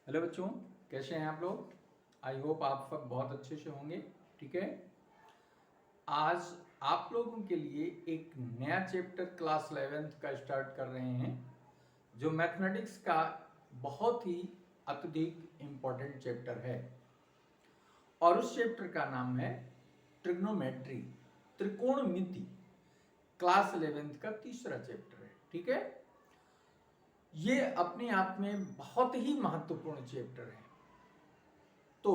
Hello बच्चों, कैसे हैं आप लोग। आई होप आप सब बहुत अच्छे से होंगे। ठीक है, आज आप लोगों के लिए एक नया चैप्टर क्लास 11th का स्टार्ट कर रहे हैं, जो मैथमेटिक्स का बहुत ही अत्यधिक इम्पोर्टेंट चैप्टर है। और उस चैप्टर का नाम है ट्रिग्नोमेट्री, त्रिकोणमिति। क्लास 11th का तीसरा चैप्टर है। ठीक है, ये अपने आप में बहुत ही महत्वपूर्ण चैप्टर है। तो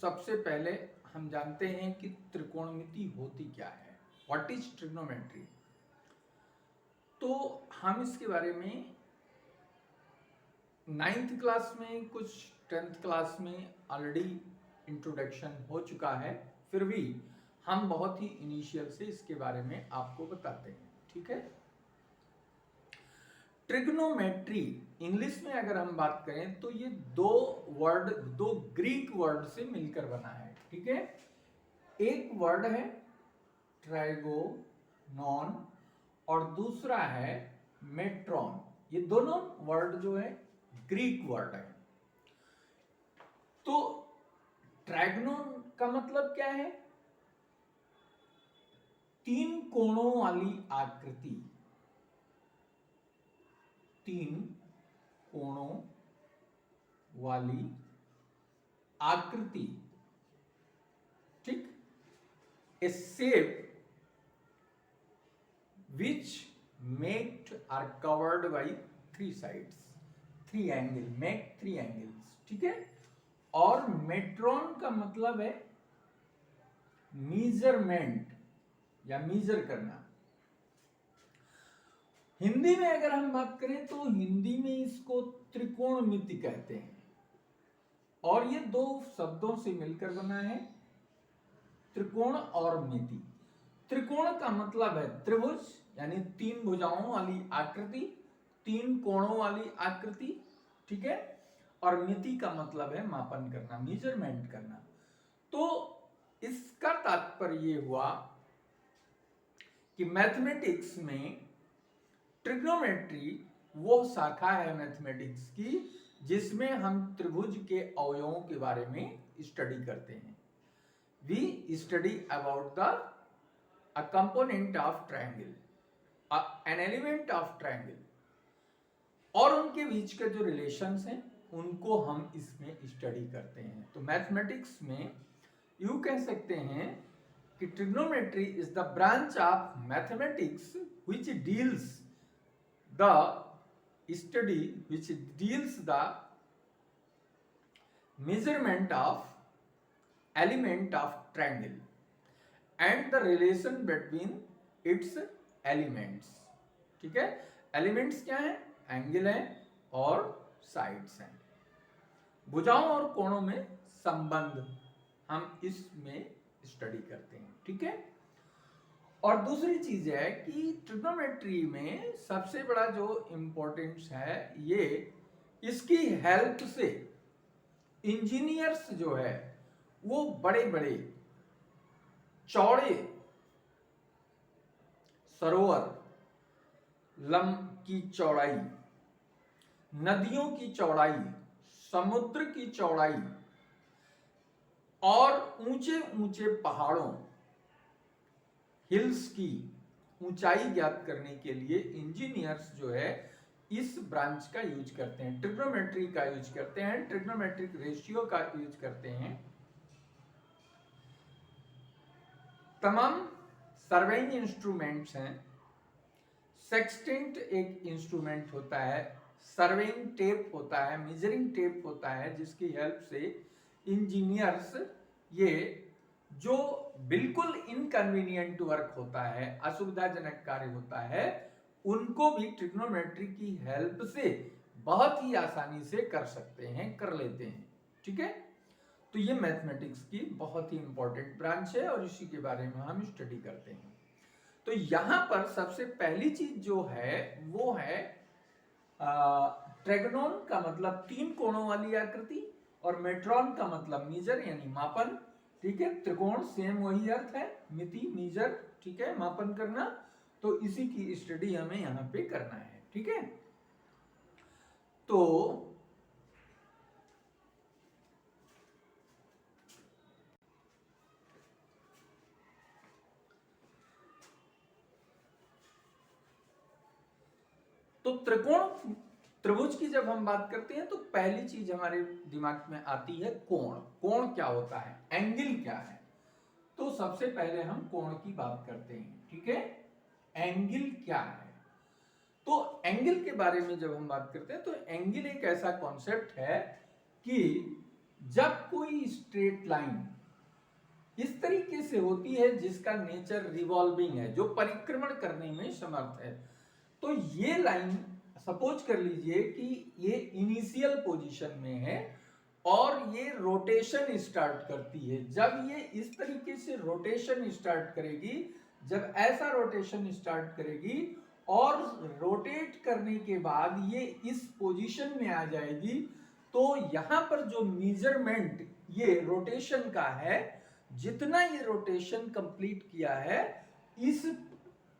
सबसे पहले हम जानते हैं कि त्रिकोणमिति होती क्या है, व्हाट इज ट्रिग्नोमेट्री। तो हम इसके बारे में 9th क्लास में, कुछ 10th क्लास में ऑलरेडी इंट्रोडक्शन हो चुका है, फिर भी हम बहुत ही इनिशियल से इसके बारे में आपको बताते हैं। ठीक है, ट्रिग्नोमेट्री इंग्लिश में अगर हम बात करें तो ये दो ग्रीक वर्ड से मिलकर बना है। ठीक है, एक वर्ड है ट्राइगोनॉन और दूसरा है मेट्रॉन। ये दोनों वर्ड जो है ग्रीक वर्ड है। तो ट्राइगोनॉन का मतलब क्या है? तीन कोणों वाली आकृति, तीन कोणों वाली आकृति। ठीक, a shape which made are covered by three sides, three angle, make three angles। ठीक है, और मेट्रॉन का मतलब है मीजरमेंट या मीजर करना। हिंदी में अगर हम बात करें तो हिंदी में इसको त्रिकोणमिति कहते हैं, और ये दो शब्दों से मिलकर बना है, त्रिकोण और मिति। त्रिकोण का मतलब है त्रिभुज, यानी तीन भुजाओं वाली आकृति, तीन कोणों वाली आकृति। ठीक है, और मिति का मतलब है मापन करना, मेजरमेंट करना। तो इसका तात्पर्य ये हुआ कि मैथमेटिक्स में ट्रिग्नोमेट्री वो शाखा है मैथमेटिक्स की जिसमें हम त्रिभुज के अवयवों के बारे में स्टडी करते हैं। We study about the a component of triangle, an element of triangle, और उनके बीच के जो रिलेशंस हैं उनको हम इसमें स्टडी करते हैं। तो मैथमेटिक्स में यू कह सकते हैं कि trigonometry is the branch of mathematics which deals the study which deals the measurement of element of triangle and the relation between its elements। ठीक है, एलिमेंट्स क्या है? एंगल है और साइड्स हैं। भुजाओं और कोणों में संबंध हम इसमें स्टडी करते हैं। ठीक है, और दूसरी चीज है कि ट्रिग्नोमेट्री में सबसे बड़ा जो इंपॉर्टेंस है, ये इसकी हेल्प से इंजीनियर्स जो है वो बड़े बड़े चौड़े सरोवर की चौड़ाई, नदियों की चौड़ाई, समुद्र की चौड़ाई और ऊंचे ऊंचे पहाड़ों, हिल्स की ऊंचाई ज्ञात करने के लिए इंजीनियर्स जो है इस ब्रांच का यूज करते हैं, ट्रिग्नोमेट्री का यूज करते हैं, ट्रिग्नोमेट्रिक रेशियो का यूज करते हैं। तमाम सर्वेइंग इंस्ट्रूमेंट्स हैं। सेक्सटेंट एक इंस्ट्रूमेंट होता है, सर्वेइंग टेप होता है, मेजरिंग टेप होता है, जिसकी हेल्प से इंजीनियर्स ये जो बिल्कुल इनकन्वीनियंट वर्क होता है, असुविधाजनक कार्य होता है, उनको भी ट्रिग्नोमेट्री की हेल्प से बहुत ही आसानी से कर सकते हैं, कर लेते हैं। ठीक है, तो ये मैथमेटिक्स की बहुत ही इंपॉर्टेंट ब्रांच है और इसी के बारे में हम स्टडी करते हैं। तो यहां पर सबसे पहली चीज जो है वो है ट्राइगोनॉन का मतलब तीन कोणों वाली आकृति, और मेट्रॉन का मतलब मीजर यानी मापन। ठीक है, त्रिकोण सेम वही अर्थ है, मिति मीजर। ठीक है, मापन करना। तो इसी की स्टडी हमें यहां पे करना है। ठीक है, तो तो त्रिकोण त्रिभुज की जब हम बात करते हैं तो पहली चीज हमारे दिमाग में आती है कोण। कोण क्या होता है, एंगल क्या है। तो सबसे पहले हम कोण की बात करते हैं, ठीक है। एंगल क्या है, तो एंगल के बारे में जब हम बात करते हैं तो एंगल एक ऐसा कॉन्सेप्ट है कि जब कोई स्ट्रेट लाइन इस तरीके से होती है जिसका नेचर रिवॉल्विंग है, जो परिक्रमण करने में समर्थ है, तो ये लाइन सपोज कर लीजिए कि ये इनिशियल पोजीशन में है और ये रोटेशन स्टार्ट करती है। जब ये इस तरीके से रोटेशन स्टार्ट करेगी, जब ऐसा रोटेशन स्टार्ट करेगी और रोटेट करने के बाद ये इस पोजीशन में आ जाएगी, तो यहां पर जो मेजरमेंट ये रोटेशन का है, जितना ये रोटेशन कंप्लीट किया है, इस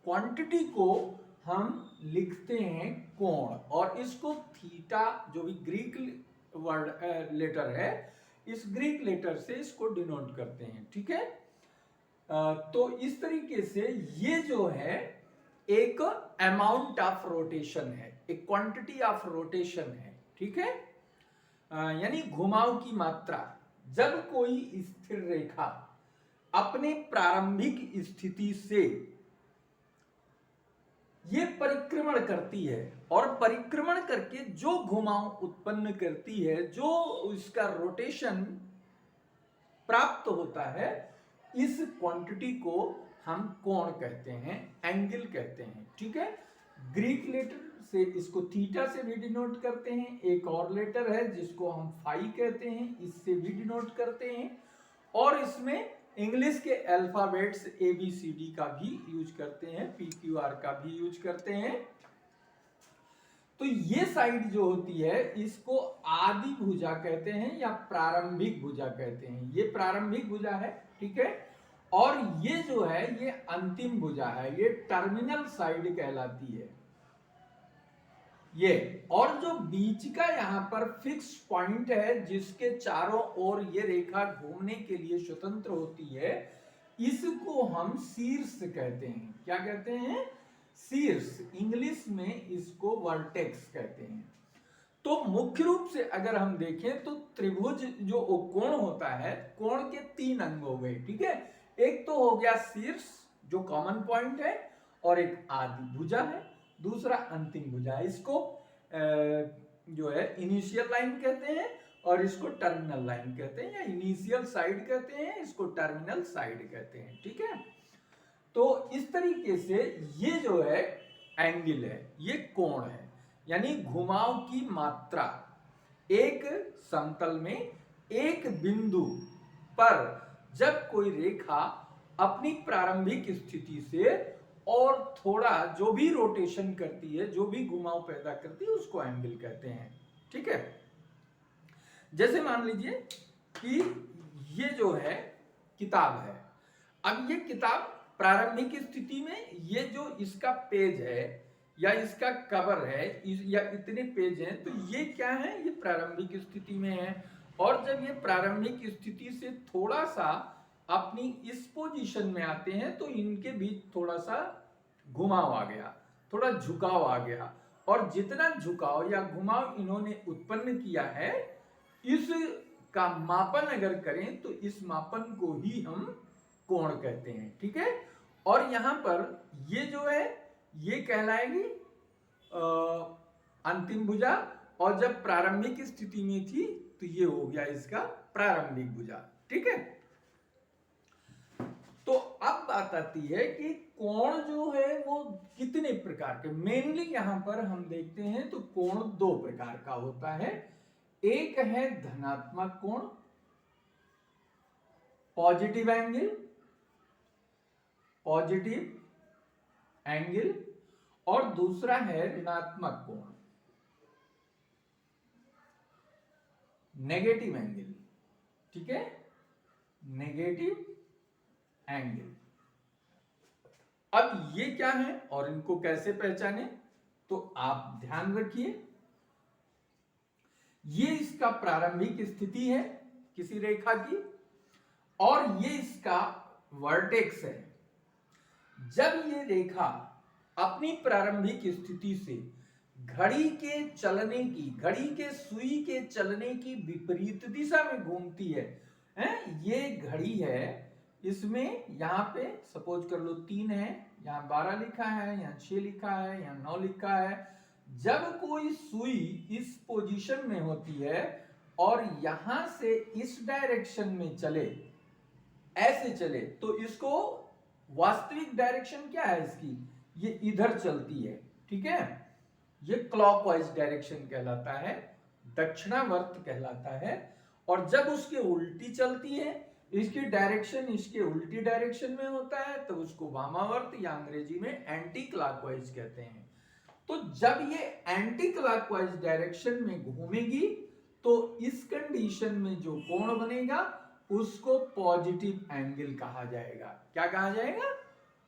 क्वांटिटी को हम लिखते हैं कोण, और इसको थीटा, जो भी ग्रीक वर्ड लेटर है, इस ग्रीक लेटर से इसको डिनोट करते हैं, ठीक है। तो इस तरीके से ये जो है एक अमाउंट ऑफ रोटेशन है, एक क्वांटिटी ऑफ रोटेशन है, ठीक है। यानी घुमाव की मात्रा। जब कोई स्थिर रेखा अपने प्रारंभिक स्थिति से ये परिक्रमण करती है और परिक्रमण करके जो घुमाव उत्पन्न करती है, जो इसका रोटेशन प्राप्त होता है, इस क्वांटिटी को हम कोण कहते हैं, एंगल कहते हैं, ठीक है। ग्रीक लेटर से इसको थीटा से भी डिनोट करते हैं। एक और लेटर है जिसको हम फाई कहते हैं, इससे भी डिनोट करते हैं। और इसमें इंग्लिश के अल्फाबेट्स ABCD का भी यूज करते हैं, PQR का भी यूज करते हैं। तो ये साइड जो होती है इसको आदि भुजा कहते हैं या प्रारंभिक भुजा कहते हैं। ये प्रारंभिक भुजा है, ठीक है। और ये जो है ये अंतिम भुजा है, ये टर्मिनल साइड कहलाती है ये। और जो बीच का यहाँ पर फिक्स पॉइंट है जिसके चारों ओर ये रेखा घूमने के लिए स्वतंत्र होती है, इसको हम शीर्ष कहते हैं। क्या कहते हैं? शीर्ष। इंग्लिश में इसको वर्टेक्स कहते हैं। तो मुख्य रूप से अगर हम देखें तो त्रिभुज जो कोण होता है, कोण के 3 अंग हो गए, ठीक है। एक तो हो गया शीर्ष जो कॉमन पॉइंट है, और एक आदि भुजा है, दूसरा अंतिम भुजा है। इसको जो है इनिशियल लाइन कहते हैं और इसको टर्मिनल लाइन कहते हैं, या इनिशियल साइड कहते हैं, इसको टर्मिनल साइड कहते हैं, ठीक है। तो इस तरीके से ये जो है एंगल है, ये कोण है, यानी घुमाव की मात्रा एक समतल में एक बिंदु पर जब कोई रेखा अपनी प्रारंभिक स्थिति से और थोड़ा जो भी रोटेशन करती है, जो भी घुमाव पैदा करती है, उसको एंगल कहते हैं, ठीक है। जैसे मान लीजिए कि ये जो है किताब है। अब ये किताब प्रारंभिक स्थिति में, ये जो इसका पेज है या इसका कवर है या इतने पेज हैं, तो ये क्या है? ये प्रारंभिक स्थिति में है। और जब ये प्रारंभिक स्थिति से थोड़ा सा अपनी इस पोजीशन में आते हैं तो इनके बीच थोड़ा सा घुमाव आ गया, थोड़ा झुकाव आ गया। और जितना झुकाव या घुमाव इन्होंने उत्पन्न किया है, इसका मापन अगर करें तो इस मापन को ही हम कोण कहते हैं, ठीक है। और यहां पर ये जो है ये कहलाएगी अंतिम भुजा, और जब प्रारंभिक स्थिति में थी तो ये हो गया इसका प्रारंभिक भुजा, ठीक है। तो अब बात आती है कि कोण जो है वो कितने प्रकार के, मेनली यहां पर हम देखते हैं तो कोण 2 प्रकार का होता है। एक है धनात्मक कोण, पॉजिटिव एंगल, और दूसरा है ऋणात्मक कोण, नेगेटिव एंगल, ठीक है, नेगेटिव एंगल। अब ये क्या है और इनको कैसे पहचाने, तो आप ध्यान रखिए, ये इसका प्रारंभिक स्थिति है किसी रेखा की, और ये इसका वर्टेक्स है। जब ये रेखा अपनी प्रारंभिक स्थिति से घड़ी के चलने की, घड़ी के सुई के चलने की विपरीत दिशा में घूमती है, ये घड़ी है, इसमें यहाँ पे सपोज कर लो 3 है, यहाँ 12 लिखा है, यहाँ 6 लिखा है, यहाँ 9 लिखा है। जब कोई सुई इस पोजीशन में होती है और यहां से इस डायरेक्शन में चले, ऐसे चले, तो इसको वास्तविक डायरेक्शन क्या है इसकी, ये इधर चलती है, ठीक है, ये क्लॉकवाइज डायरेक्शन कहलाता है, दक्षिणावर्त कहलाता है। और जब उसके उल्टी चलती है, इसकी डायरेक्शन इसके उल्टी डायरेक्शन में होता है, तो उसको वामावर्त या अंग्रेजी में एंटी क्लॉकवाइज कहते हैं। तो जब ये एंटी क्लॉकवाइज डायरेक्शन में घूमेगी तो इस कंडीशन में जो कोण बनेगा उसको पॉजिटिव एंगल कहा जाएगा। क्या कहा जाएगा?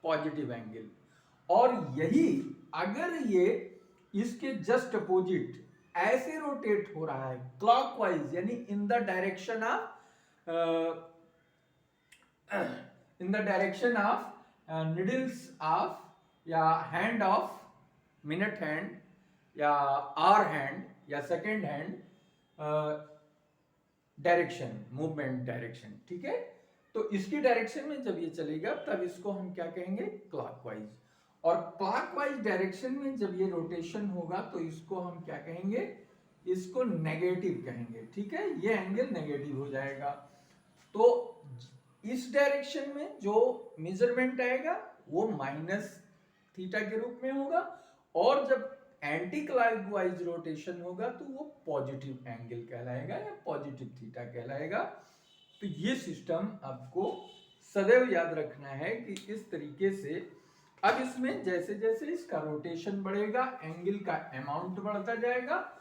Positive angle. और यही अगर ये इसके जस्ट अपोजिट ऐसे रोटेट हो रहा है क्लॉकवाइज, यानी in the direction of needles of या हैंड ऑफ मिनट हैंड या आवर हैंड या second hand direction, movement direction, ठीक है। तो इसकी डायरेक्शन में जब ये चलेगा तब इसको हम क्या कहेंगे? क्लॉकवाइज। और क्लॉकवाइज डायरेक्शन में जब ये रोटेशन होगा तो इसको हम क्या कहेंगे? इसको नेगेटिव कहेंगे, ठीक है, ये एंगल नेगेटिव हो जाएगा। तो इस डायरेक्शन में जो मेजरमेंट आएगा वो माइनस थीटा के रूप में होगा, और जब एंटी क्लॉकवाइज रोटेशन होगा तो वो पॉजिटिव एंगल कहलाएगा या पॉजिटिव थीटा कहलाएगा। तो ये सिस्टम आपको सदैव याद रखना है कि इस तरीके से अब इसमें जैसे जैसे इसका रोटेशन बढ़ेगा एंगल का अमाउंट बढ़ता जाएगा।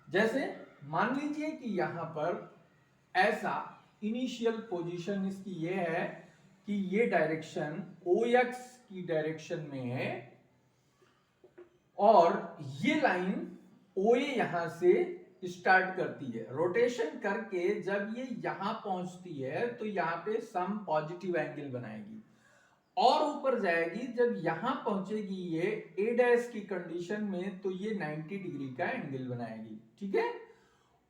जैसे मान लीजिए कि यहां पर ऐसा इनिशियल पोजीशन इसकी ये है कि ये डायरेक्शन OX की डायरेक्शन में है और ये लाइन OA यहां से स्टार्ट करती है, रोटेशन करके जब ये यहां पहुंचती है तो यहां पे सम पॉजिटिव एंगल बनाएगी और ऊपर जाएगी, जब यहां पहुंचेगी ये A' की कंडीशन में तो ये 90 डिग्री का एंगल बनाएगी, ठीक है।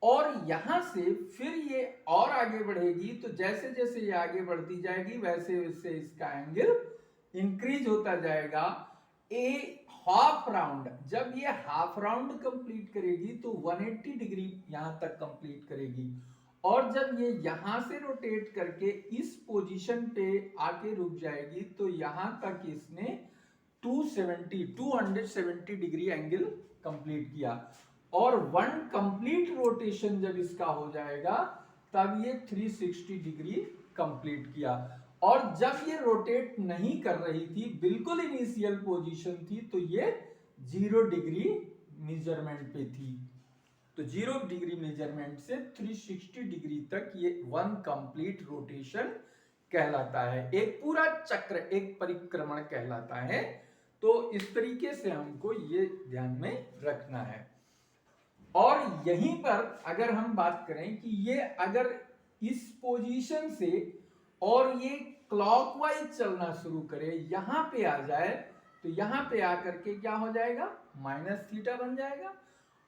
और यहां से फिर ये और आगे बढ़ेगी, तो जैसे जैसे ये आगे बढ़ती जाएगी वैसे वैसे इसका एंगल इंक्रीज होता जाएगा। हाफ राउंड, जब ये हाफ राउंड कंप्लीट करेगी तो 180 डिग्री यहां तक कंप्लीट करेगी, और जब ये यहां से रोटेट करके इस पोजीशन पे आके रुक जाएगी तो यहां तक इसने 270 डिग्री एंगल कंप्लीट किया। और वन कंप्लीट रोटेशन जब इसका हो जाएगा तब ये 360 डिग्री कंप्लीट किया। और जब ये रोटेट नहीं कर रही थी, बिल्कुल इनिशियल पोजीशन थी, तो ये 0 डिग्री मेजरमेंट पे थी। तो 0 डिग्री मेजरमेंट से 360 डिग्री तक ये वन कंप्लीट रोटेशन कहलाता है, एक पूरा चक्र, एक परिक्रमण कहलाता है। तो इस तरीके से हमको ये ध्यान में रखना है। और यहीं पर अगर हम बात करें कि ये अगर इस पोजीशन से और ये क्लॉकवाइज चलना शुरू करे, यहां पे आ जाए, तो यहां पे आकर के क्या हो जाएगा? माइनस थीटा बन जाएगा।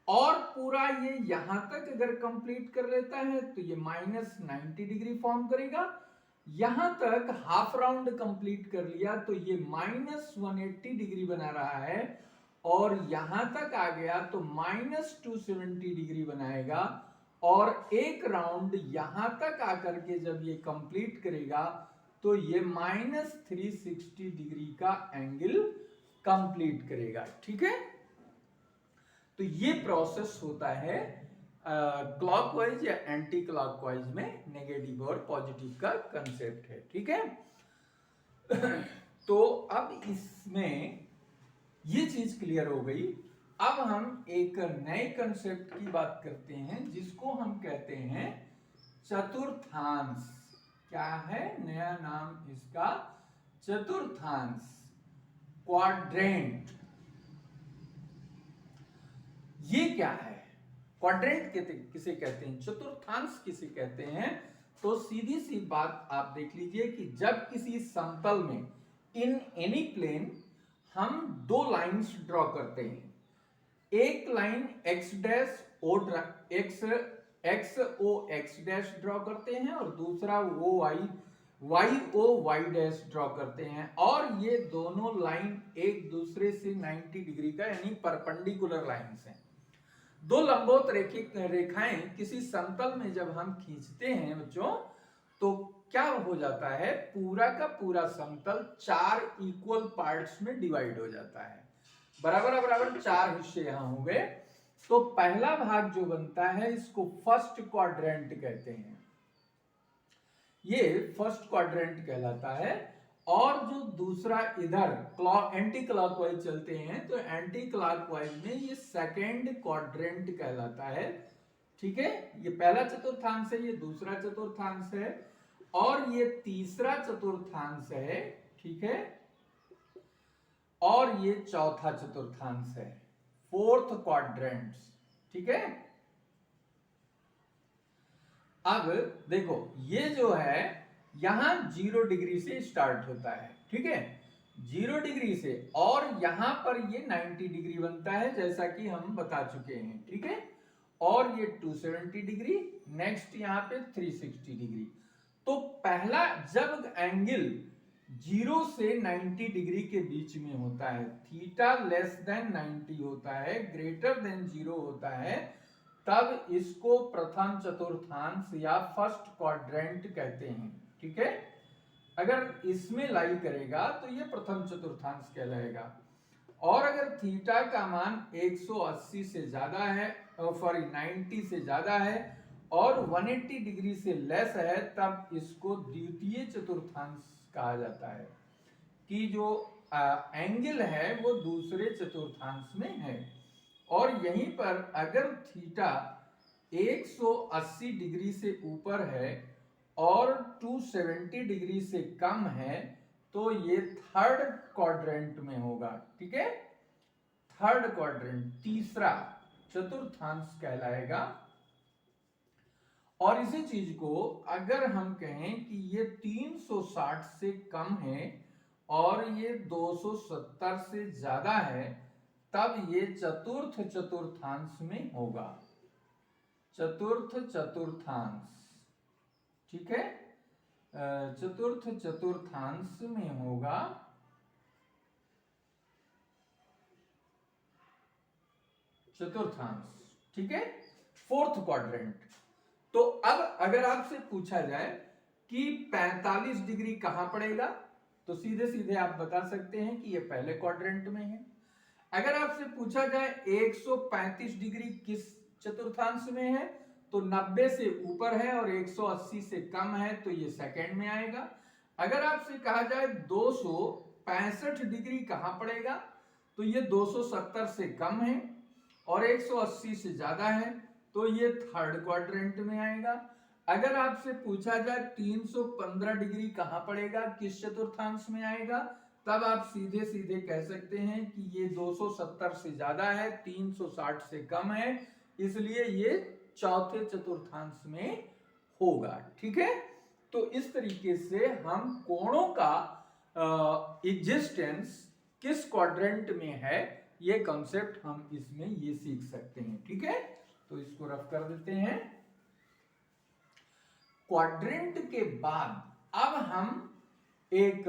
और पूरा ये यहां तक अगर कंप्लीट कर लेता है तो ये माइनस 90 डिग्री फॉर्म करेगा। यहां तक हाफ राउंड कंप्लीट कर लिया तो ये माइनस 180 डिग्री बना रहा है, और यहां तक आ गया तो माइनस 270 डिग्री बनाएगा। और एक राउंड यहां तक आकर के जब ये कंप्लीट करेगा तो ये माइनस 360 डिग्री का एंगल कंप्लीट करेगा, ठीक है। तो ये प्रोसेस होता है क्लॉकवाइज या एंटी क्लॉकवाइज में नेगेटिव और पॉजिटिव का कंसेप्ट है, ठीक है। तो अब इसमें ये चीज क्लियर हो गई। अब हम एक नए कंसेप्ट की बात करते हैं जिसको हम कहते हैं चतुर्थांश। क्या है नया नाम इसका? चतुर्थांश, क्वाड्रेंट। ये क्या है? क्वाड्रेंट किसे कहते हैं, चतुर्थांश किसे कहते हैं? तो सीधी सी बात आप देख लीजिए कि जब किसी समतल में इन एनी प्लेन हम दो लाइंस ड्रॉ करते हैं। एक line X dash O X O X dash draw करते हैं और दूसरा O Y O Y dash draw करते हैं, और ये दोनों लाइन एक दूसरे से 90 डिग्री का यानी परपेंडिकुलर लाइंस हैं। दो लंबवत रेखाएं किसी समतल में जब हम खींचते हैं बच्चों, तो क्या हो जाता है, पूरा का पूरा समतल 4 इक्वल पार्ट्स में डिवाइड हो जाता है। बराबर बराबर 4 हिस्से यहां हो गए। तो पहला भाग जो बनता है इसको फर्स्ट क्वाड्रेंट कहते हैं, ये फर्स्ट क्वाड्रेंट कहलाता है। और जो दूसरा इधर एंटी क्लॉकवाइज चलते हैं तो एंटी क्लॉकवाइज में ये सेकेंड क्वाड्रेंट कहलाता है। ठीक है, ये पहला चतुर्थांश है, ये दूसरा चतुर्थांश है, और ये तीसरा चतुर्थांश है। ठीक है, और ये चौथा चतुर्थांश है, फोर्थ क्वाड्रेंट। ठीक है, अब देखो ये जो है यहां 0 डिग्री से स्टार्ट होता है। ठीक है, 0 डिग्री से, और यहां पर ये 90 डिग्री बनता है जैसा कि हम बता चुके हैं। ठीक है, और ये 270 डिग्री, नेक्स्ट यहां पे 360 डिग्री। तो पहला जब एंगल 0 से 90 डिग्री के बीच में होता है, थीटा लेस देन 90 होता है, ग्रेटर देन 0 होता है, तब इसको प्रथम चतुर्थांश या फर्स्ट क्वाड्रेंट कहते हैं। ठीक है, अगर इसमें लाई करेगा तो ये प्रथम चतुर्थांश कहलाएगा। और अगर थीटा का मान 180 से ज्यादा है, सॉरी 90 से ज्यादा है, और 180 डिग्री से लेस है, तब इसको द्वितीय चतुर्थांश कहा जाता है, कि जो एंगल है वो दूसरे चतुर्थांश में है। और यहीं पर अगर थीटा 180 डिग्री से ऊपर है और 270 डिग्री से कम है, तो ये थर्ड क्वाड्रेंट में होगा। ठीक है, थर्ड क्वाड्रेंट, तीसरा चतुर्थांश कहलाएगा। और इसी चीज को अगर हम कहें कि ये 360 से कम है और ये 270 से ज्यादा है, तब ये चतुर्थ चतुर्थांश में होगा, चतुर्थ चतुर्थांश। ठीक है, चतुर्थ चतुर्थांश में होगा, चतुर्थांश। ठीक है, फोर्थ क्वाड्रेंट। तो अब अगर आपसे पूछा जाए कि 45 डिग्री कहां पड़ेगा, तो सीधे सीधे आप बता सकते हैं कि ये पहले क्वाड्रेंट में है। अगर आपसे पूछा जाए 135 डिग्री किस चतुर्थांश में है, तो 90 से ऊपर है और 180 से कम है, तो ये सेकंड में आएगा। अगर आपसे कहा जाए 265 डिग्री कहां पड़ेगा, तो ये 270 से कम है और 180 से ज्यादा है, तो ये थर्ड क्वाड्रेंट में आएगा। अगर आपसे पूछा जाए 315 डिग्री कहां पड़ेगा, किस चतुर्थांश में आएगा, तब आप सीधे सीधे कह सकते हैं कि ये 270 से ज्यादा है, 360 से कम है, इसलिए ये चौथे चतुर्थांश में होगा। ठीक है, तो इस तरीके से हम कोणों का एग्जिस्टेंस किस क्वाड्रेंट में है, ये कॉन्सेप्ट हम इसमें ये सीख सकते हैं। ठीक है, तो इसको रफ कर देते हैं। क्वाड्रेंट के बाद अब हम एक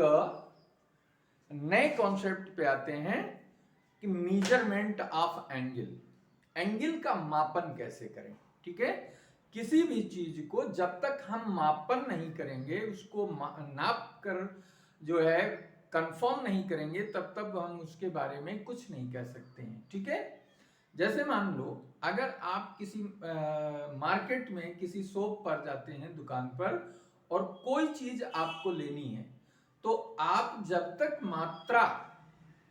नए कॉन्सेप्ट पे आते हैं कि मेजरमेंट ऑफ एंगल, एंगल का मापन कैसे करें। ठीक है, किसी भी चीज को जब तक हम मापन नहीं करेंगे, उसको नाप कर जो है कंफर्म नहीं करेंगे, तब तक हम उसके बारे में कुछ नहीं कह सकते हैं। ठीक है, जैसे मान लो अगर आप किसी मार्केट में किसी शॉप पर जाते हैं, दुकान पर, और कोई चीज आपको लेनी है, तो आप जब तक मात्रा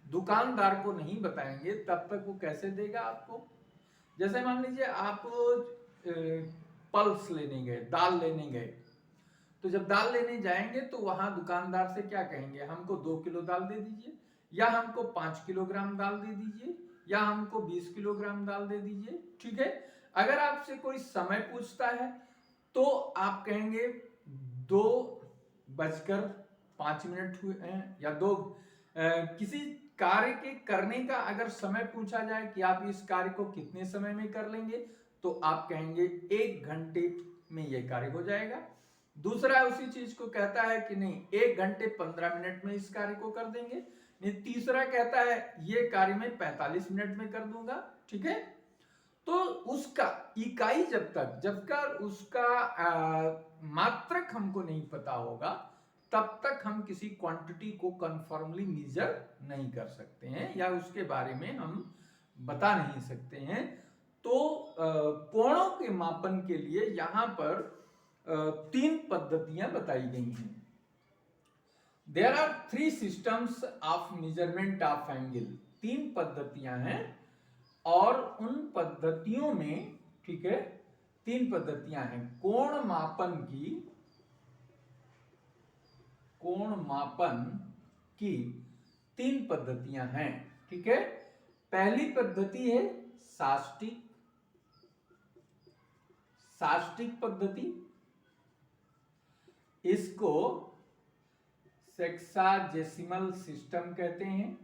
दुकानदार को नहीं बताएंगे तब तक वो कैसे देगा आपको। जैसे मान लीजिए आप पल्स लेने गए, दाल लेने गए, तो जब दाल लेने जाएंगे तो वहां दुकानदार से क्या कहेंगे, हमको 2 किलो दाल दे दीजिए, या हमको 5 किलोग्राम दाल दे दीजिए, या हमको 20 किलोग्राम दाल दे दीजिए। ठीक है, अगर आपसे कोई समय पूछता है तो आप कहेंगे 2:05 हुए हैं, या 2 किसी कार्य के करने का अगर समय पूछा जाए कि आप इस कार्य को कितने समय में कर लेंगे, तो आप कहेंगे 1 घंटे में ये कार्य हो जाएगा। दूसरा उसी चीज को कहता है कि नहीं 1 घंटे 15 मिनट में इस कार्य को कर देंगे। नहीं, तीसरा कहता है ये कार्य में 45 मिनट में कर दूंगा। ठीक है, तो उसका इकाई जब तक उसका मात्रक हमको नहीं पता होगा, तब तक हम किसी क्वांटिटी को कंफर्मली मेजर नहीं कर सकते हैं या उसके बारे में हम बता नहीं सकते हैं। तो कोणों के मापन के लिए यहां पर 3 पद्धतियां बताई गई हैं। There are 3 systems of measurement of angle. 3 पद्धतियां हैं और उन पद्धतियों में, ठीक है, 3 पद्धतियां हैं कोण मापन की 3 पद्धतियां हैं। ठीक है, पहली पद्धति है साष्टिक पद्धति। इसको सेक्साजेसिमल सिस्टम कहते हैं।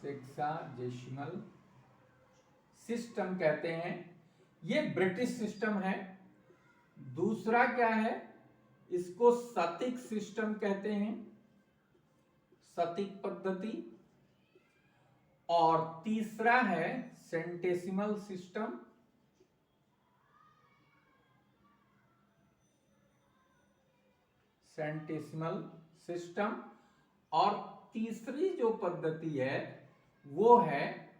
सेक्साजेसिमल सिस्टम कहते हैं, ये ब्रिटिश सिस्टम है। दूसरा क्या है, इसको सतिक सिस्टम कहते हैं, सतिक पद्धति। और तीसरा है सेंटेसिमल सिस्टम। Centesimal system. और तीसरी जो पद्धति है वो है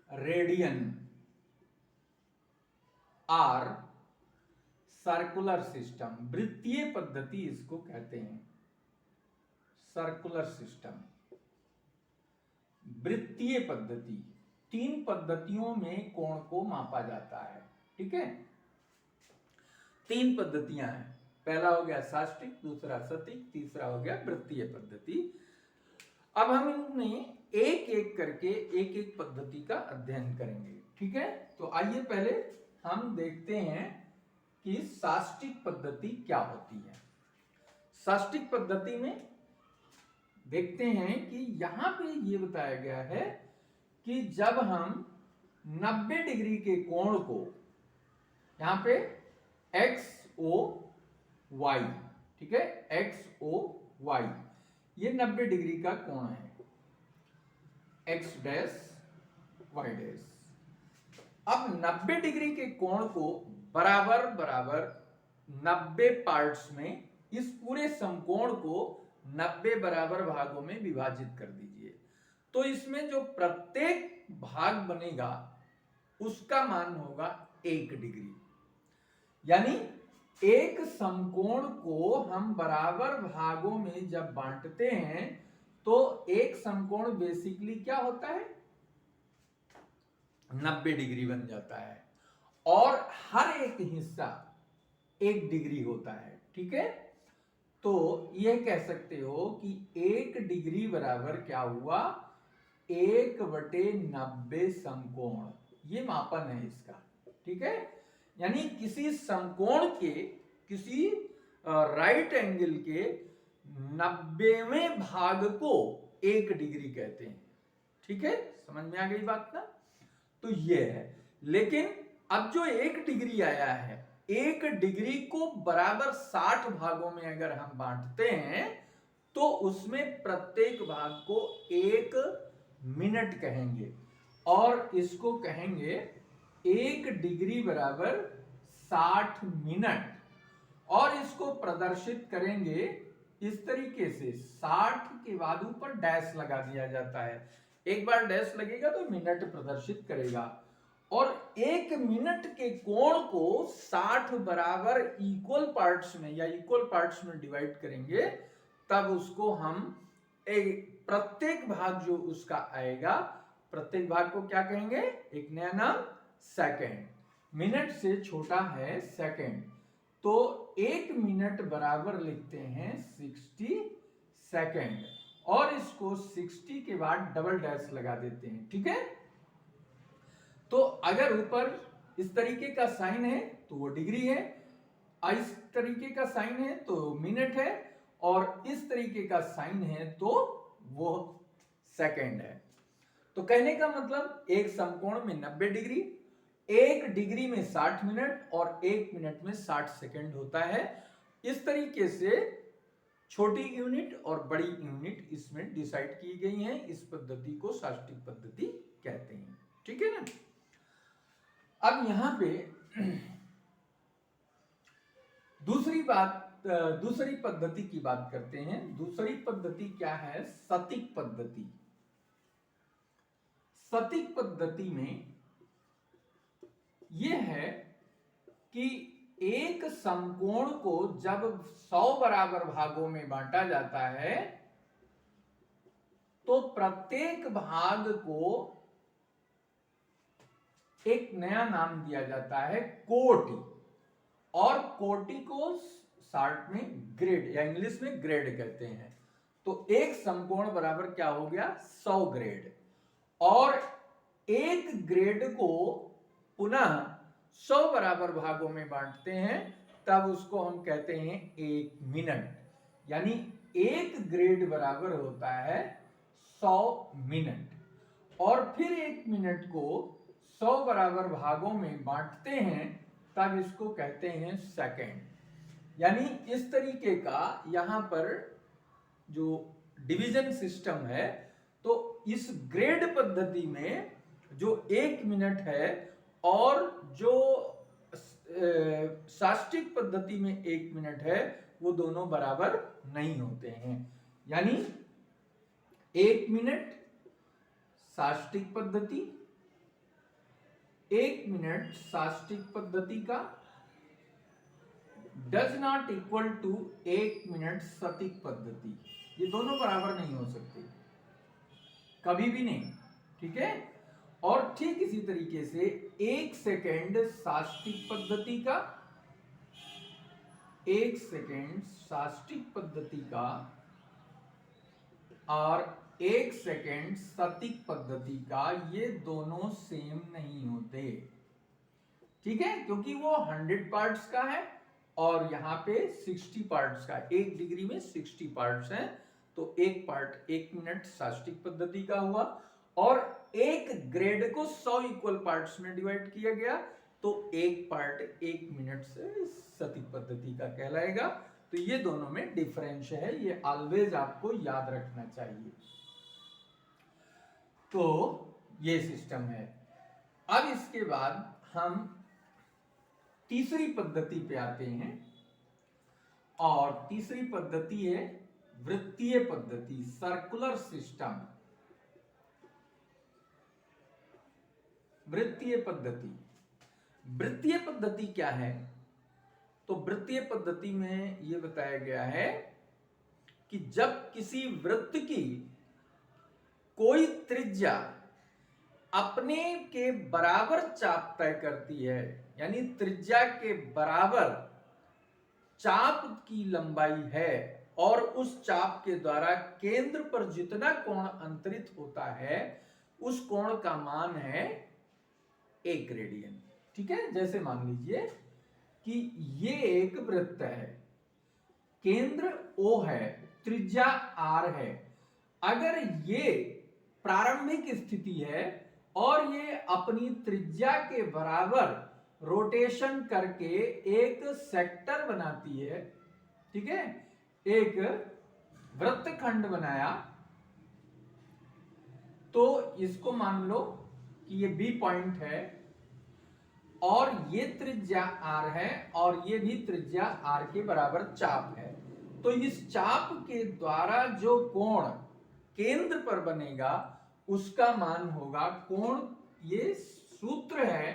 रेडियन और सर्कुलर सिस्टम। वृत्तीय पद्धति इसको कहते हैं, सर्कुलर सिस्टम, वृत्तीय पद्धति। 3 पद्धतियों में कोण को मापा जाता है। ठीक है, 3 पद्धतियां हैं। पहला हो गया साष्टिक, दूसरा सतिक, तीसरा हो गया वृत्तीय पद्धति। अब हम इनमें एक एक करके एक एक पद्धति का अध्ययन करेंगे। ठीक है, तो आइए पहले हम देखते हैं कि साष्टिक पद्धति क्या होती है। साष्टिक पद्धति में देखते हैं कि यहां पे ये बताया गया है कि जब हम 90 डिग्री के कोण को, यहां पे XOY, ठीक है, XOY, ये 90 डिग्री का कोण है, X डैश Y डैश। अब 90 डिग्री के कोण को बराबर 90 पार्ट्स में, इस पूरे समकोण को 90 बराबर भागों में विभाजित कर दीजिए। तो इसमें जो प्रत्येक भाग बनेगा उसका मान होगा 1 डिग्री। यानी एक समकोण को हम बराबर भागों में जब बांटते हैं तो एक समकोण बेसिकली क्या होता है, 90 डिग्री बन जाता है और हर एक हिस्सा 1 डिग्री होता है। ठीक है, तो यह कह सकते हो कि 1 डिग्री बराबर क्या हुआ, 1/90 समकोण। ये मापन है इसका। ठीक है, यानी किसी समकोण के, किसी राइट एंगल के 90वें भाग को 1 डिग्री कहते हैं। ठीक है, समझ में आ गई बात ना। तो ये है, लेकिन अब जो 1 डिग्री आया है, 1 डिग्री को बराबर 60 भागों में अगर हम बांटते हैं तो उसमें प्रत्येक भाग को 1 मिनट कहेंगे और इसको कहेंगे 1 डिग्री बराबर 60 मिनट। और इसको प्रदर्शित करेंगे इस तरीके से, 60 के बाद ऊपर डैश लगा दिया जाता है। एक बार डैश लगेगा तो मिनट प्रदर्शित करेगा। और 1 मिनट के कोण को 60 बराबर इक्वल पार्ट्स में या इक्वल पार्ट्स में डिवाइड करेंगे, तब उसको हम प्रत्येक भाग जो उसका आएगा, प्रत्येक भाग को क्या कहेंगे, एक नया नाम सेकंड। मिनट से छोटा है सेकंड, तो 1 मिनट बराबर लिखते हैं 60 सेकंड और इसको 60 के बाद डबल डैश लगा देते हैं। ठीक है, तो अगर ऊपर इस तरीके का साइन है तो वो डिग्री है, इस तरीके का साइन है तो मिनट है, और इस तरीके का साइन है तो वो सेकंड है। तो कहने का मतलब एक समकोण में 90 डिग्री, 1 डिग्री में 60 मिनट और 1 मिनट में 60 सेकंड होता है। इस तरीके से छोटी यूनिट और बड़ी यूनिट इसमें डिसाइड की गई हैं। इस पद्धति को शास्त्रीय पद्धति कहते हैं। ठीक है ना। अब यहां पे दूसरी पद्धति की बात करते हैं। दूसरी पद्धति क्या है? सतिक पद्धति। सतिक पद्धति में यह है कि एक समकोण को जब 100 बराबर भागों में बांटा जाता है तो प्रत्येक भाग को एक नया नाम दिया जाता है, कोटि। और कोटि को शॉर्ट में ग्रेड या इंग्लिश में ग्रेड कहते हैं। तो एक समकोण बराबर क्या हो गया? 100 ग्रेड। और एक ग्रेड को पुनः 100 बराबर भागों में बांटते हैं, तब उसको हम कहते हैं 1 मिनट। यानी एक ग्रेड बराबर होता है 100 मिनट। और फिर 1 मिनट को 100 बराबर भागों में बांटते हैं, तब इसको कहते हैं सेकंड। यानी इस तरीके का यहां पर जो डिवीजन सिस्टम है, तो इस ग्रेड पद्धति में जो 1 मिनट है और जो शास्त्रीय पद्धति में 1 मिनट है, वो दोनों बराबर नहीं होते हैं। यानी 1 मिनट शास्त्रीय पद्धति, 1 मिनट शास्त्रीय पद्धति का does not equal to 1 minute सतिक पद्धति। ये दोनों बराबर नहीं हो सकते, कभी भी नहीं। ठीक है। और ठीक इसी तरीके से 1 सेकेंड शास्त्रीय पद्धति का, 1 सेकेंड शास्त्रीय पद्धति का और 1 सेकेंड सतिक पद्धति का, ये दोनों सेम नहीं होते। ठीक है। क्योंकि वो 100 पार्ट्स का है और यहाँ पे 60 पार्ट्स का, 1 डिग्री में 60 पार्ट्स हैं। तो एक पार्ट 1 मिनट शास्त्रीय पद्धति का हुआ और एक ग्रेड को 100 इक्वल पार्ट्स में डिवाइड किया गया, तो एक पार्ट 1 मिनट से सतिक पद्धति का कहलाएगा। तो ये दोनों में डिफरेंस है, ये ऑलवेज आपको याद रखना चाहिए। तो ये सिस्टम है। अब इसके बाद हम तीसरी पद्धति पे आते हैं, और तीसरी पद्धति है वृत्तीय पद्धति, सर्कुलर सिस्टम। वृत्तीय पद्धति, वृत्तीय पद्धति क्या है? तो वृत्तीय पद्धति में यह बताया गया है कि जब किसी वृत्त की कोई त्रिज्या अपने के बराबर चाप तय करती है, यानी त्रिज्या के बराबर चाप की लंबाई है, और उस चाप के द्वारा केंद्र पर जितना कोण अंतरित होता है, उस कोण का मान है 1 रेडियन। ठीक है। जैसे मान लीजिए कि ये एक वृत्त है, केंद्र O है, त्रिज्या R है। अगर ये प्रारंभिक स्थिति है और ये अपनी त्रिज्या के बराबर रोटेशन करके एक सेक्टर बनाती है, ठीक है, एक वृत्तखंड बनाया, तो इसको मान लो कि ये B पॉइंट है और ये त्रिज्या R है और ये भी त्रिज्या R के बराबर चाप है। तो इस चाप के द्वारा जो कोण केंद्र पर बनेगा उसका मान होगा कोण, ये सूत्र है,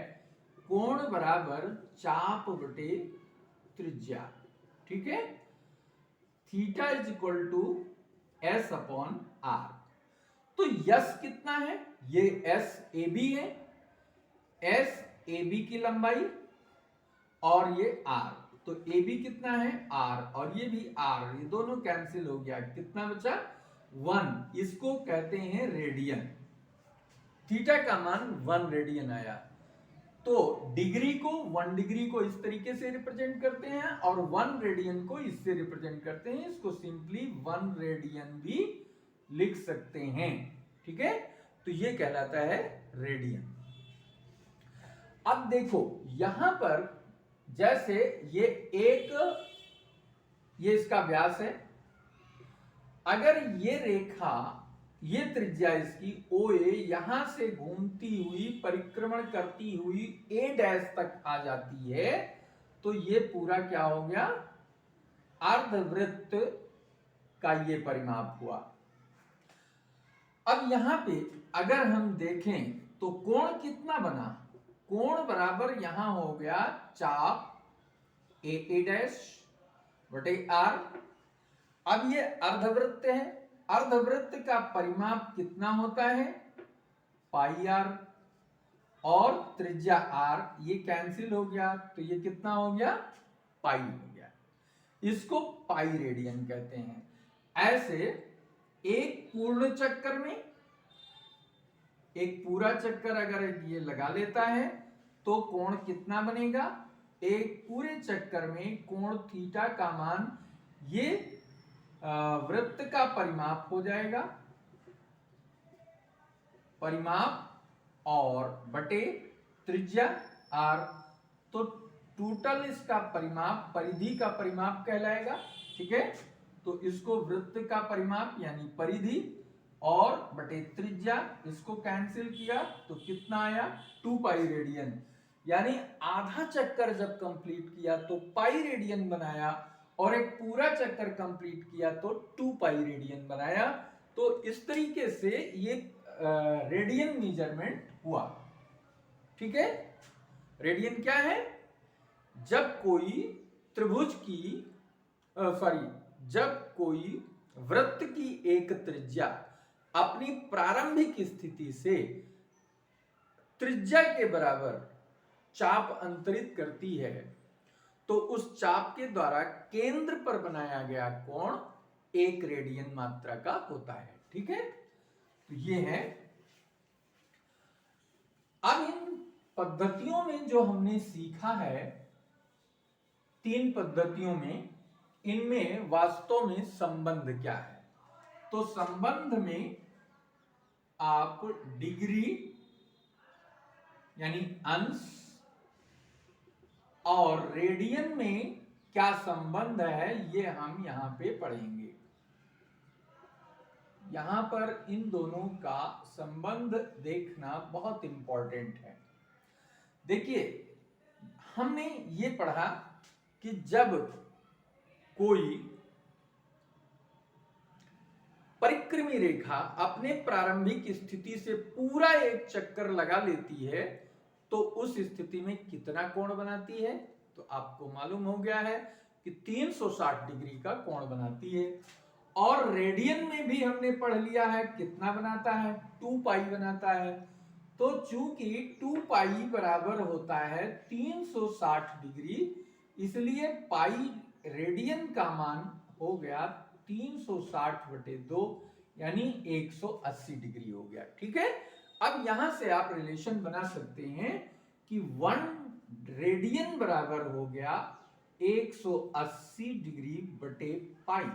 कोण बराबर चाप बटे त्रिज्या। ठीक है। Theta is equal to S upon R। तो यस कितना है? ये एस ए बी है, एस ए बी की लंबाई, और ये R। तो ए बी कितना है? R, और ये भी R, ये दोनों कैंसिल हो गया। कितना बचा? 1। इसको कहते हैं रेडियन। थीटा का मान 1 रेडियन आया। तो डिग्री को 1 डिग्री को इस तरीके से रिप्रेजेंट करते हैं और 1 रेडियन को इससे रिप्रेजेंट करते हैं। इसको सिंपली 1 रेडियन भी लिख सकते हैं। ठीक है, तो ये कहलाता है रेडियन। अब देखो यहां पर जैसे ये इसका व्यास है, अगर ये रेखा, ये त्रिज्या इसकी OA यहां से घूमती हुई परिक्रमण करती हुई A डैश तक आ जाती है, तो ये पूरा क्या हो गया, अर्धवृत्त का ये परिमाप हुआ। अब यहां पे अगर हम देखें तो कोण कितना बना, कोण बराबर यहां हो गया चाप AA डैश बटे R। अब ये अर्धवृत्त है, अर्धवृत्त का परिमाप कितना होता है, पाई R, और त्रिज्या R, ये कैंसिल हो गया तो ये कितना हो गया, पाई हो गया। इसको पाई रेडियन कहते हैं। ऐसे एक पूर्ण चक्कर में, एक पूरा चक्कर अगर ये लगा लेता है तो कोण कितना बनेगा, एक पूरे चक्कर में कोण थीटा का मान ये वृत्त का परिमाप हो जाएगा, परिमाप और बटे त्रिज्या R, तो टोटल इसका परिमाप परिधि का परिमाप कहलाएगा। ठीक है, तो इसको वृत्त का परिमाप यानी परिधि और बटे त्रिज्या, इसको कैंसिल किया तो कितना आया, 2 पाई रेडियन। यानी आधा चक्कर जब कंप्लीट किया तो पाई रेडियन बनाया और एक पूरा चक्कर कंप्लीट किया तो 2 पाई रेडियन बनाया। तो इस तरीके से ये रेडियन मेजरमेंट हुआ। ठीक है, रेडियन क्या है, जब कोई त्रिभुज की जब कोई वृत्त की एक त्रिज्या अपनी प्रारंभिक स्थिति से त्रिज्या के बराबर चाप अंतरित करती है तो उस चाप के द्वारा केंद्र पर बनाया गया कोण 1 रेडियन मात्रा का होता है। ठीक है, तो ये है। अब इन पद्धतियों में जो हमने सीखा है, 3 पद्धतियों में, इनमें वास्तव में संबंध क्या है, तो संबंध में आप डिग्री यानी अंश और रेडियन में क्या संबंध है ये हम यहां पे पढ़ेंगे। यहां पर इन दोनों का संबंध देखना बहुत इंपॉर्टेंट है। देखिए, हमने ये पढ़ा कि जब कोई परिक्रमी रेखा अपने प्रारंभिक स्थिति से पूरा एक चक्कर लगा लेती है तो उस स्थिति में कितना कोण बनाती है, तो आपको मालूम हो गया है कि 360 डिग्री का कोण बनाती है। और रेडियन में भी हमने पढ़ लिया है कितना बनाता है, 2 पाई बनाता है। तो चूंकि 2 पाई बराबर होता है 360 डिग्री, इसलिए पाई रेडियन का मान हो गया 360/2 यानी 180 डिग्री हो गया। ठीक है, अब यहां से आप रिलेशन बना सकते हैं कि 1 रेडियन बराबर हो गया 180 डिग्री बटे पाई।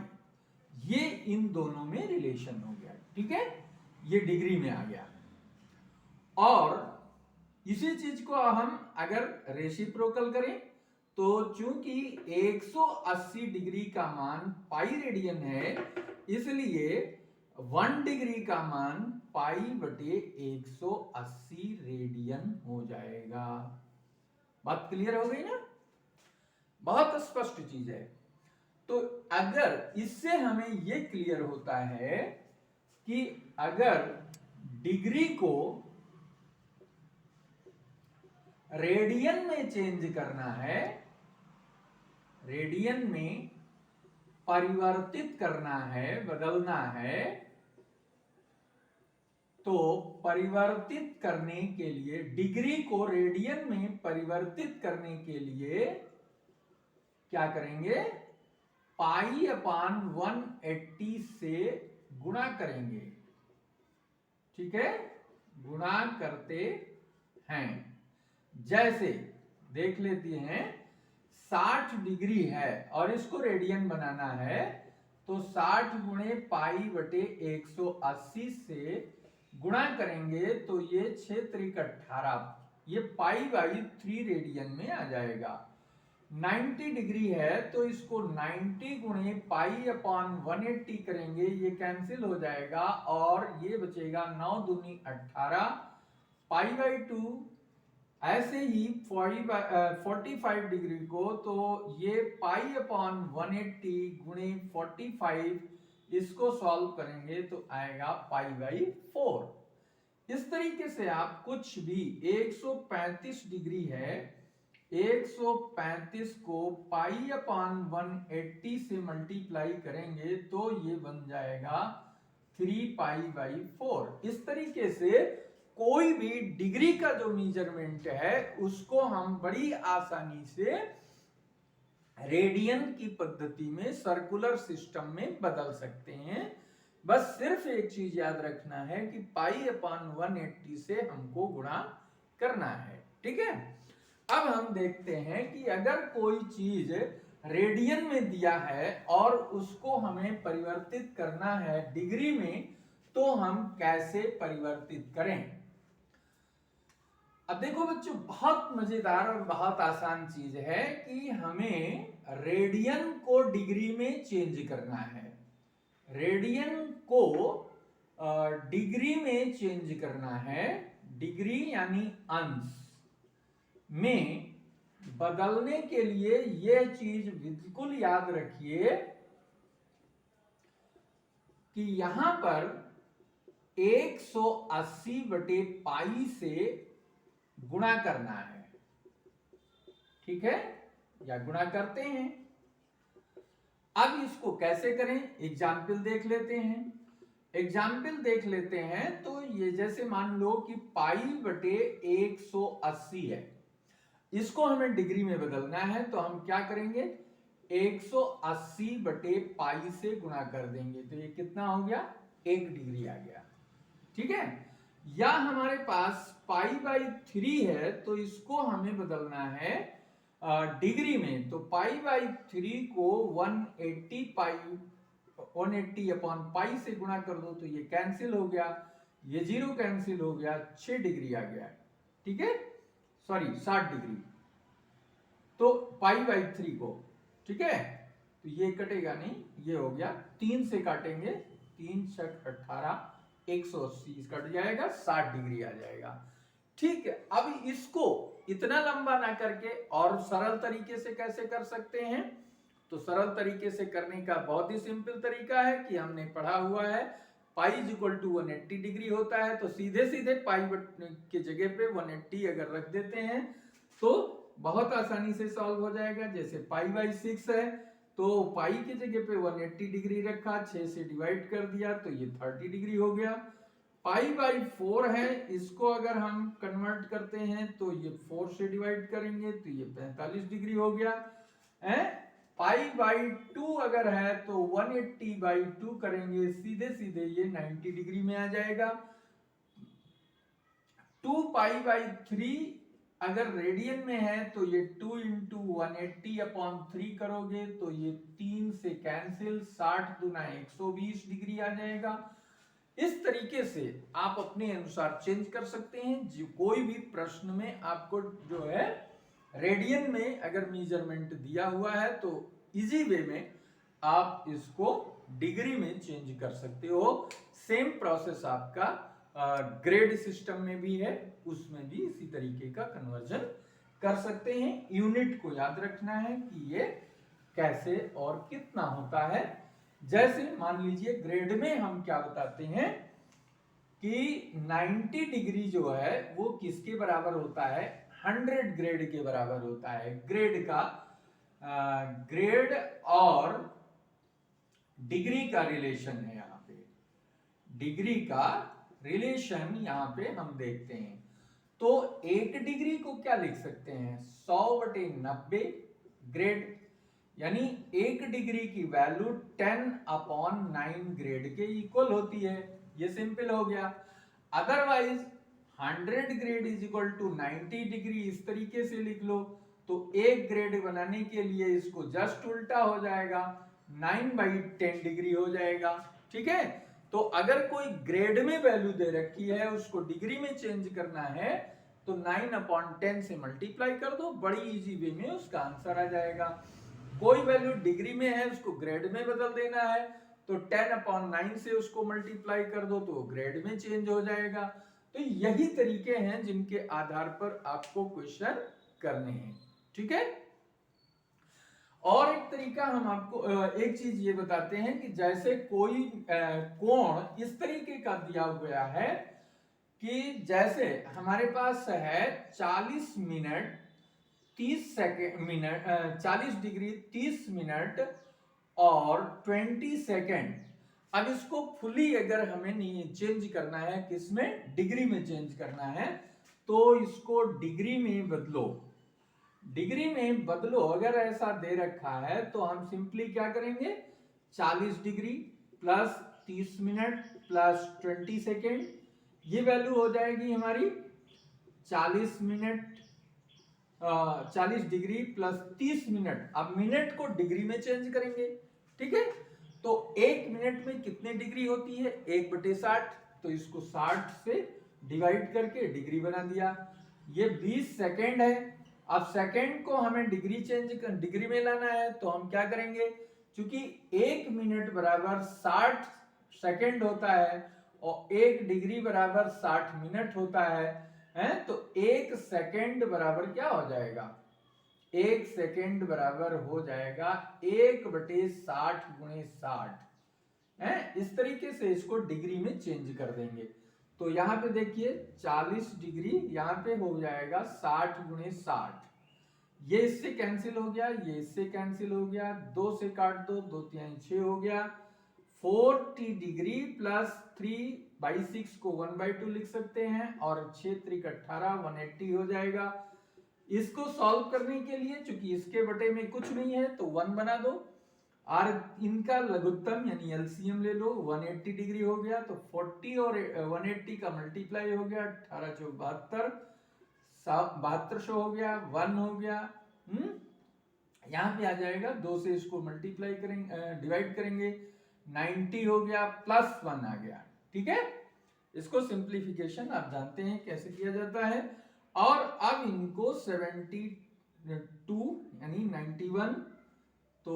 ये इन दोनों में रिलेशन हो गया। ठीक है, ये डिग्री में आ गया। और इसी चीज को हम अगर रेसिप्रोकल करें तो चूंकि 180 डिग्री का मान पाई रेडियन है, इसलिए 1 डिग्री का मान पाई बटे 180 रेडियन हो जाएगा। बात क्लियर हो गई ना, बहुत स्पष्ट चीज है। तो अगर इससे हमें यह क्लियर होता है कि अगर डिग्री को रेडियन में चेंज करना है, रेडियन में परिवर्तित करना है, बदलना है, तो परिवर्तित करने के लिए डिग्री को रेडियन में परिवर्तित करने के लिए क्या करेंगे, पाई अपान 180 से गुणा करेंगे। ठीक है, गुणा करते हैं जैसे देख लेते हैं 60 डिग्री है और इसको रेडियन बनाना है, तो 60 गुणे पाई बटे 180 से गुणा करेंगे तो ये 6 त्रिक 18, ये पाई बाई 3 रेडियन में आ जाएगा। 90 डिग्री है तो इसको 90 गुणे पाई अपॉन 180 करेंगे, ये कैंसिल हो जाएगा और ये बचेगा 9 दूनी 18 पाई बाई 2। ऐसे ही 45 डिग्री को तो ये पाई अपॉन 180 गुणे 45, इसको सॉल्व करेंगे तो आएगा पाई बाई 4। इस तरीके से आप कुछ भी 135 डिग्री है, 135 को पाई अपॉन 180 से मल्टीप्लाई करेंगे तो ये बन जाएगा 3 पाई बाई 4। इस तरीके से कोई भी डिग्री का जो मेजरमेंट है उसको हम बड़ी आसानी से रेडियन की पद्धति में सर्कुलर सिस्टम में बदल सकते हैं। बस सिर्फ एक चीज याद रखना है कि पाई अपॉन 180 से हमको गुणा करना है, ठीक है। अब हम देखते हैं कि अगर कोई चीज रेडियन में दिया है और उसको हमें परिवर्तित करना है डिग्री में, तो हम कैसे परिवर्तित करें। अब देखो बच्चों, बहुत मजेदार और बहुत आसान चीज है कि हमें रेडियन को डिग्री में चेंज करना है। रेडियन को डिग्री में चेंज करना है, डिग्री यानी अंश में बदलने के लिए यह चीज बिल्कुल याद रखिए कि यहां पर 180 बटे पाई से गुणा करना है, ठीक है, या गुणा करते हैं। अब इसको कैसे करें, एग्जाम्पल देख लेते हैं। एग्जाम्पल देख लेते हैं तो ये जैसे मान लो कि पाई बटे 180 है, इसको हमें डिग्री में बदलना है तो हम क्या करेंगे, 180 बटे पाई से गुणा कर देंगे तो ये कितना हो गया, 1 डिग्री आ गया, ठीक है। या हमारे पास पाई बाई 3 है तो इसको हमें बदलना है डिग्री में, तो पाई बाई 3 को 180 अपॉन पाई से गुणा कर दो तो ये कैंसिल हो गया, ये 0 कैंसिल हो गया, 6 डिग्री आ गया, ठीक है, सॉरी 60 डिग्री, तो पाई बाई 3 को, ठीक है, तो ये कटेगा नहीं, ये हो गया 3 से काटेंगे, 3 6 18, 180 कट जाएगा, 60 डिग्री आ जाएगा, ठीक है। अब इसको इतना लंबा ना करके और सरल तरीके से कैसे कर सकते हैं, तो सरल तरीके से करने का बहुत ही सिंपल तरीका है कि हमने पढ़ा हुआ है pi is equal to 180 degree होता है, तो सीधे सीधे पाई के जगह पे 180 अगर रख देते हैं तो बहुत आसानी से सॉल्व हो जाएगा। जैसे पाई बाई 6 है तो पाई की जगह पे 180 डिग्री रखा, 6 से डिवाइड कर दिया तो ये 30 डिग्री हो गया। पाई बाई 4 है, इसको अगर हम कन्वर्ट करते हैं तो ये 4 से डिवाइड करेंगे तो ये 45 डिग्री हो गया है। पाई बाई 2 अगर है तो 180 बाई 2 करेंगे, सीधे सीधे ये 90 डिग्री में आ जाएगा। 2 पाई बाई 3 अगर रेडियन में है तो ये 2 इंटू 180 अपॉन 3 करोगे तो ये 3 से कैंसिल, 60 दूना 120 डिग्री आ जाएगा। इस तरीके से आप अपने अनुसार चेंज कर सकते हैं। जो कोई भी प्रश्न में आपको जो है रेडियन में अगर मेजरमेंट दिया हुआ है तो इजी वे में आप इसको डिग्री में चेंज कर सकते हो। सेम प्रोसेस आपका ग्रेड सिस्टम में भी है, उसमें भी इसी तरीके का कन्वर्जन कर सकते हैं। यूनिट को याद रखना है कि ये कैसे और कितना होता है। जैसे मान लीजिए ग्रेड में हम क्या बताते हैं कि 90 डिग्री जो है वो किसके बराबर होता है, 100 ग्रेड के बराबर होता है। ग्रेड का ग्रेड और डिग्री का रिलेशन है, यहाँ पे डिग्री का रिलेशन यहाँ पे हम देखते हैं। तो 1 डिग्री को क्या लिख सकते हैं, 100/90 ग्रेड, यानी 1 डिग्री की वैल्यू 10/9 ग्रेड के इक्वल होती है। ये सिंपल हो गया। Otherwise 100 grade is equal to 90 degree, इस तरीके से लिख लो तो एक ग्रेड बनाने के लिए इसको जस्ट उल्टा हो जाएगा, 9/10 डिग्री हो जाएगा। ठीक है, तो अगर कोई ग्रेड में वैल्यू दे रखी है उसको डिग्री में चेंज करना है तो 9/10 से मल्टीप्लाई कर दो, बड़ी इजी वे में उसका आंसर आ जाएगा। कोई वैल्यू डिग्री में है उसको ग्रेड में बदल देना है तो 10/9 से उसको मल्टीप्लाई कर दो तो ग्रेड में चेंज हो जाएगा। तो यही तरीके हैं जिनके आधार पर आपको क्वेश्चन करने हैं। ठीक है, और एक तरीका हम आपको एक चीज ये बताते हैं कि जैसे कोई कोण इस तरीके का दिया गया है कि जैसे हमारे पास है 40 मिनट 30 मिनट 40 डिग्री 30 मिनट और 20 सेकेंड। अब इसको फुली अगर हमें चेंज करना है, किसमें, डिग्री में चेंज करना है, तो इसको डिग्री में बदलो। डिग्री में बदलो अगर ऐसा दे रखा है तो हम सिंपली क्या करेंगे, 40 degree plus 30 minute plus 20 second, ये वैल्यू हो जाएगी हमारी 40 मिनट 40 डिग्री प्लस 30 मिनट। अब मिनट को डिग्री में चेंज करेंगे। ठीक है, तो एक मिनट में कितने डिग्री होती है, 1/60, तो इसको 60 से डिवाइड करके डिग्री बना दिया। ये 20 सेकेंड है। अब सेकेंड को हमें डिग्री में लाना है तो हम क्या करेंगे, क्योंकि 1 मिनट बराबर 60 सेकेंड होता है और 1 डिग्री बराबर 60 मिनट होता है, तो 1 सेकेंड बराबर क्या हो जाएगा, 1 सेकेंड बराबर हो जाएगा 1/60 गुणे 60। इस तरीके से इसको डिग्री में चेंज कर देंगे। तो यहाँ पे देखिए 40 डिग्री यहाँ पे हो जाएगा 60 गुणे 60, ये इससे कैंसिल हो गया, ये इससे कैंसिल हो गया, 2 से काट दो, 2 3 6 हो गया। 40 डिग्री प्लस 3/6 को 1/2 लिख सकते हैं और 6 3 18 180 हो जाएगा। इसको सॉल्व करने के लिए चूंकि इसके बटे में कुछ नहीं है तो 1 बना दो और इनका लघुत्तम यानी एलसीएम ले लो, 180 डिग्री हो गया तो 40 और 180 का मल्टीप्लाई हो गया, 18 चौक 72, 7200 हो गया, 1 हो गया। यहाँ पे आ जाएगा, 2 से इसको मल्टीप्लाई करेंगे, डिवाइड करेंगे, 90 हो गया प्लस 1 आ गया। ठीक है, इसको सिंप्लीफिकेशन आप जानते हैं कैसे किया जाता है। और अब इनको 72 यानी 91, तो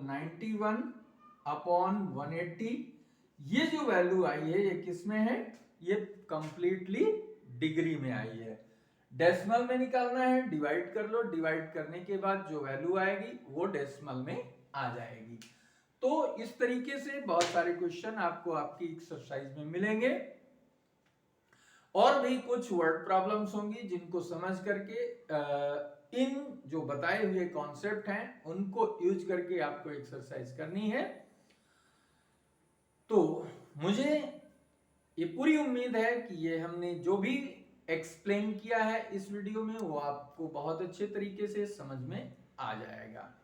91/180 ये जो वैल्यू आई है ये किस में है, ये कंप्लीटली डिग्री में आई है। डेसिमल में निकालना है, डिवाइड कर लो, डिवाइड करने के बाद जो वैल्यू आएगी वो डेसिमल में आ जाएगी। तो इस तरीके से बहुत सारे क्वेश्चन आपको आपकी एक्सरसाइज में मिलेंगे और भी कुछ वर्ड प्रॉब्लम्स होंगी जिनको समझ करके इन जो बताए हुए कॉन्सेप्ट हैं उनको यूज करके आपको एक्सरसाइज करनी है। तो मुझे ये पूरी उम्मीद है कि ये हमने जो भी एक्सप्लेन किया है इस वीडियो में वो आपको बहुत अच्छे तरीके से समझ में आ जाएगा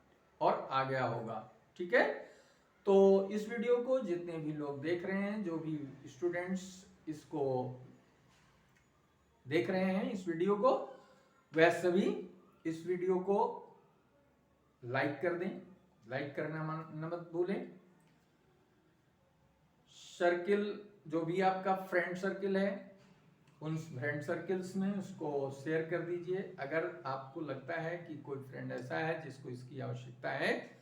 और आ गया होगा। ठीक है, तो इस वीडियो को जितने भी लोग देख रहे हैं, जो भी स्टूडेंट्स इसको देख रहे हैं इस वीडियो को, वह सभी इस वीडियो को लाइक कर दें, लाइक करना मत भूलें। सर्किल जो भी आपका फ्रेंड सर्किल है उन फ्रेंड सर्किल्स में उसको शेयर कर दीजिए। अगर आपको लगता है कि कोई फ्रेंड ऐसा है जिसको इसकी आवश्यकता है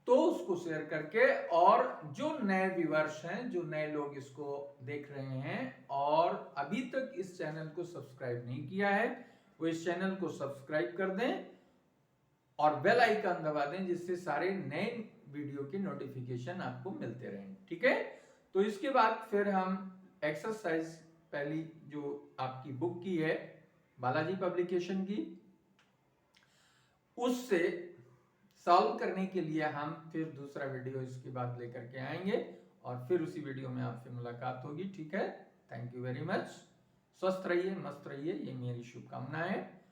तो उसको शेयर करके, और जो नए व्यूअर्स हैं, जो नए लोग इसको देख रहे हैं और अभी तक इस चैनल को सब्सक्राइब नहीं किया है वो इस चैनल को सब्सक्राइब कर दें और बेल आइकन दबा दें जिससे सारे नए वीडियो के नोटिफिकेशन आपको मिलते रहें। ठीक है, तो इसके बाद फिर हम एक्सरसाइज पहली जो आपकी बुक की है बालाजी पब्लिकेशन की, उससे सॉल्व करने के लिए हम फिर दूसरा वीडियो इसके बाद लेकर के आएंगे और फिर उसी वीडियो में आपसे मुलाकात होगी। ठीक है, थैंक यू वेरी मच। स्वस्थ रहिए, मस्त रहिए, ये मेरी शुभकामना है।